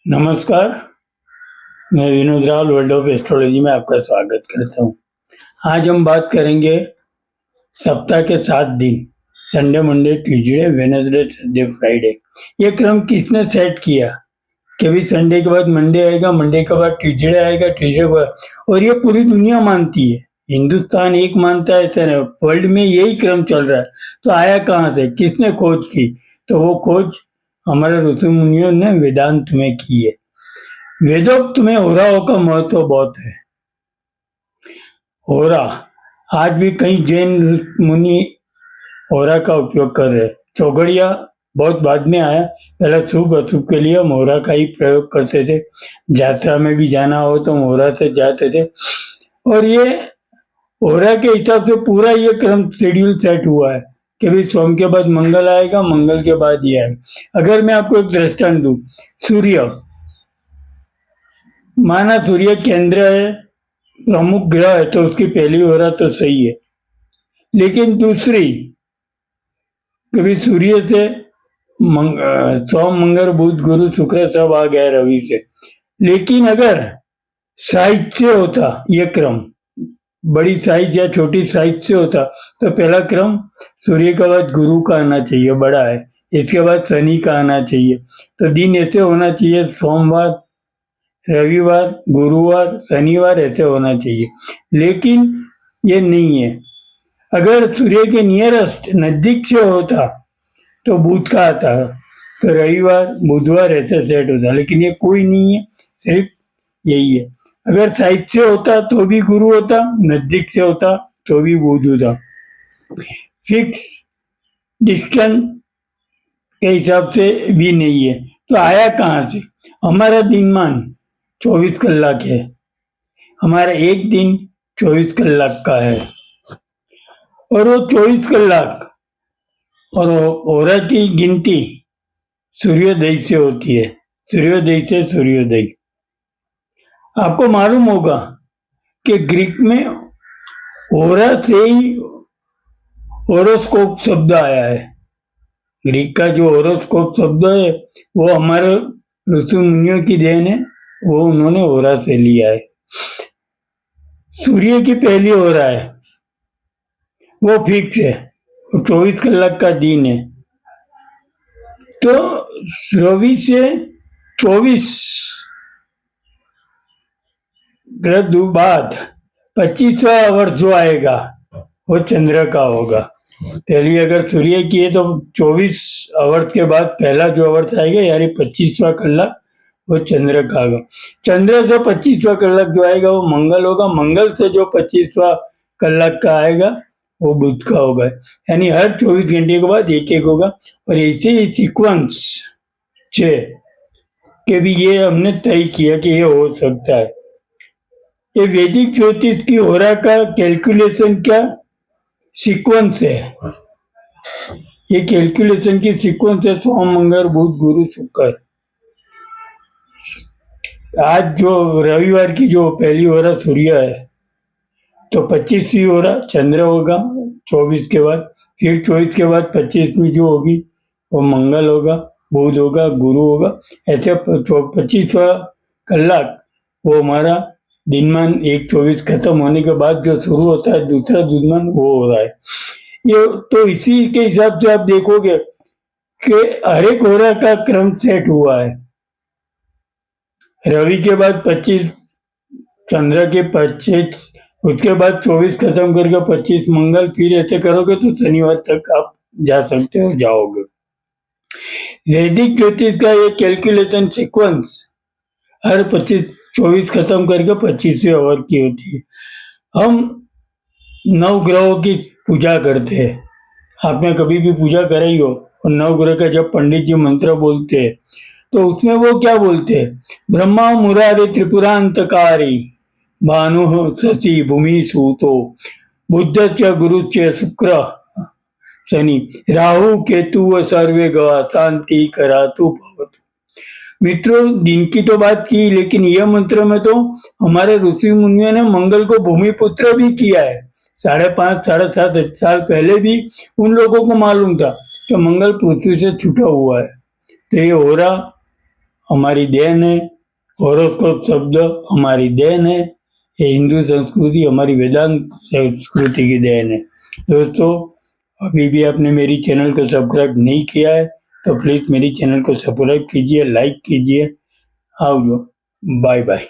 नमस्कार, मैं Vinod Rawal world of astrology में आपका स्वागत करता हूँ। आज हम बात करेंगे सप्ताह के 7 दिन, Sunday, Monday, Tuesday, Wednesday, Thursday, Friday. ये क्रम किसने सेट किया कि भाई संडे के बाद मंडे आएगा, मंडे के बाद ट्यूसडे आएगा, ट्यूसडे के बाद, और ये पूरी दुनिया मानती है। हिंदुस्तान एक मानता है, ऐसा नहीं, वर्ल्ड में यही क्रम चल रहा है। तो आया कहाँ से, किसने खोज की? तो वो खोज हमारे ऋषि मुनियों ने वेदांत में की है। वेदोक्त में होराओं का महत्व बहुत है। होरा आज भी कई जैन मुनि होरा का उपयोग कर रहे हैं। चौघड़िया बहुत बाद में आया, पहले शुभ अशुभ के लिए हम होरा का ही प्रयोग करते थे। यात्रा में भी जाना हो तो हम होरा से जाते थे, और ये होरा के हिसाब से पूरा ये क्रम शेड्यूल सेट हुआ है कि भाई सोम के बाद मंगल आएगा, मंगल के बाद ये आएगा। अगर मैं आपको एक दृष्टांत दूं, सूर्य, माना सूर्य केंद्र है, प्रमुख ग्रह है, तो उसकी पहली होरा तो सही है। लेकिन दूसरी, कभी सूर्य से सोम, मंगल, बुध, गुरु, शुक्र सब आ गए रवि से। लेकिन अगर साइज से होता ये क्रम, बड़ी साइज या छोटी साइज से होता, तो पहला क्रम सूर्य के बाद गुरु का आना चाहिए, बड़ा है, इसके बाद शनि का आना चाहिए। तो दिन ऐसे होना चाहिए, सोमवार, रविवार, गुरुवार, शनिवार, ऐसे होना चाहिए। लेकिन ये नहीं है। अगर सूर्य के नियरेस्ट नजदीक से होता तो बुध का आता, तो रविवार, बुधवार ऐसे सेट होता। लेकिन ये कोई नहीं है, सिर्फ यही है। अगर साइड से होता तो भी गुरु होता, नजदीक से होता तो भी बुध होता। फिक्स डिस्टेंस के हिसाब से भी नहीं है। तो आया कहाँ से? हमारा दिनमान 24 कलाक है, हमारा एक दिन 24 कलाक का है, और वो 24 कलाक और होरा की गिनती सूर्योदय से होती है, सूर्योदय से सूर्योदय। आपको मालूम होगा कि ग्रीक में होरा से ही होरोस्कोप शब्द आया है। ग्रीक का जो होरोस्कोप शब्द है वो हमारे ऋषि मुनियों की देन है, वो उन्होंने होरा से लिया है। सूर्य की पहली होरा है, वो फिक्स है, 24 कलाक का दिन है। तो रवि से 24 ग्रह बाद 25वां आवर्त जो आएगा वो चंद्र का होगा। पहली अगर सूर्य की है तो 24 आवर्त के बाद पहला जो आवर्त आएगा, यानी 25वां कलाक, वो चंद्र का होगा। चंद्र से 25वां कलाक जो आएगा वो मंगल होगा। मंगल से जो 25वां कलाक का आएगा वो बुध का होगा। यानी हर 24 घंटे के बाद एक एक होगा। और ऐसे ही सीक्वेंस छे के भी ये हमने तय किया कि ये हो सकता है। ये वैदिक ज्योतिष की होरा का कैलकुलेशन क्या सीक्वेंस है। ये कैलकुलेशन की सीक्वेंस है सोम, मंगल, बुध, गुरु, शुक्र। आज जो रविवार की जो पहली होरा सूर्य है, तो 25वीं होरा चंद्र होगा 24 के बाद। फिर 24 के बाद 25वीं जो होगी वो मंगल होगा, बुध होगा, गुरु होगा। ऐसे 25वां कलाक वो हमारा दिनमान 1/24 खत्म होने के बाद जो शुरू होता है दूसरा दिनमान, वो हो रहा है। ये तो इसी के हिसाब से आप देखोगे कि हर एक होरा का क्रम सेट हुआ है। रवि के बाद 25, चंद्र के 25, उसके बाद 24 खत्म करके 25 मंगल, फिर ऐसे करोगे तो शनिवार तक आप जा सकते हो, जाओगे। वैदिक ज्योतिष का ये कैलकुलेशन सीक्वेंस हर 24 खत्म करके 25वें आवर की होती है। हम 9 ग्रहों की पूजा करते हैं। आपने कभी भी पूजा कराई हो, और 9 ग्रह का जब पंडित जी मंत्र बोलते हैं तो उसमें वो क्या बोलते हैं? ब्रह्मा मुरारी त्रिपुरांतकारी भानु शशि भूमि सूतो बुद्ध च गुरु च शुक्र शनि राहु केतु व सर्वे गवा शांति करातु भवतु। मित्रों, दिन की तो बात की, लेकिन यह मंत्र में तो हमारे ऋषि मुनियों ने मंगल को भूमि पुत्र भी किया है। 5.5 7.5 साल पहले भी उन लोगों को मालूम था कि मंगल पृथ्वी से छूटा हुआ है। तो ये होरा हमारी देन है, हॉरोस्कोप शब्द हमारी देन है, ये हिंदू संस्कृति हमारी वेदांत संस्कृति की देन है। दोस्तों, अभी भी आपने मेरी चैनल को सब्सक्राइब नहीं किया है तो प्लीज़ मेरी चैनल को सब्सक्राइब कीजिए, लाइक कीजिए। आओ, बाय बाय।